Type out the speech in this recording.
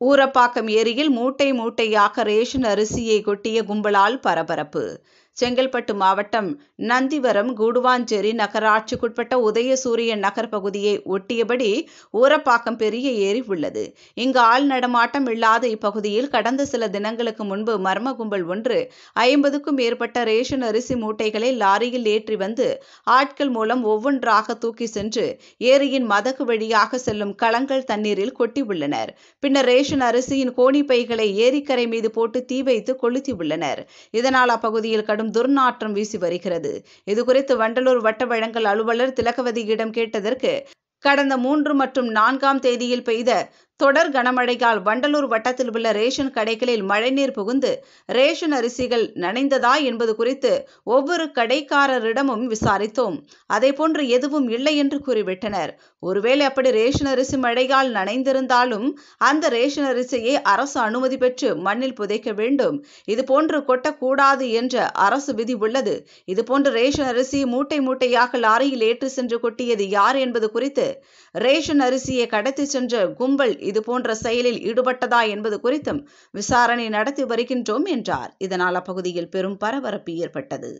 ஊரப்பாக்கம் ஏரியில் மூட்டை மூட்டையாக ரேஷன் அரிசியை கொட்டிய கும்பலால் பரபரப்பு. செங்கல்பட்டு மாவட்டம் நந்திவரம் கூடுவாஞ்சேரி நகராட்சிக்குட்பட்ட உதயசூரியன் நகர் பகுதியை ஒட்டியபடி ஊரப்பாக்கம் பெரிய ஏரி உள்ளது. இங்கு ஆள் நடமாட்டம் இல்லாத இப்பகுதியில் கடந்த சில தினங்களுக்கு முன்பு மர்ம கும்பல் ஒன்று 50க்கும் மேற்பட்ட ரேஷன் அரிசி மூட்டைகளை லாரியில் ஏற்றி வந்து ஆட்கள் மூலம் ஒவ்வொன்றாக தூக்கி சென்று ஏரியின் மதகு வழியாக செல்லும் களங்கள் தண்ணீரில் கொட்டியுள்ளனர். பின்னர் ரேஷன் அரிசியின் கோணிப்பைகளை ஏரிக்கரை மீது போட்டு தீ வைத்து கொளுத்தியுள்ளனர். இதனால் அப்பகுதியில் கடும் துர்நாற்றம் வீசி வருகிறது. இதுகுறித்து வண்டலூர் வட்ட வழங்கல் அலுவலர் திலகவதியிடம் கேட்டதற்கு, கடந்த 3 மற்றும் 4ஆம் தேதியில் பெய்த தொடர் கனமழையால் வண்டலூர் வட்டத்தில் உள்ள ரேஷன் கடைகளில் மழைநீர் புகுந்து ரேஷன் அரிசிகள் நனைந்ததா என்பது குறித்து ஒவ்வொரு கடைக்காரரிடமும் விசாரித்தோம். அதேபோன்று எதுவும் இல்லை என்று கூறிவிட்டனர். ஒருவேளை அப்படி ரேஷன் அரிசி மழையால் நனைந்திருந்தாலும் அந்த ரேஷன் அரிசியை அரசு அனுமதி பெற்று மண்ணில் புதைக்க வேண்டும். இதுபோன்று கொட்டக்கூடாது என்ற அரசு விதி உள்ளது. இதுபோன்று ரேஷன் அரிசி மூட்டை மூட்டையாக லாரியில் ஏற்றி சென்று கொட்டியது யார் என்பது குறித்து, ரேஷன் அரிசியை கடத்தி சென்ற கும்பல் இதுபோன்ற செயலில் ஈடுபட்டதா என்பது குறித்தும் விசாரணை நடத்தி வருகின்றோம் என்றார். இதனால் அப்பகுதியில் பெரும் பரபரப்பு ஏற்பட்டது.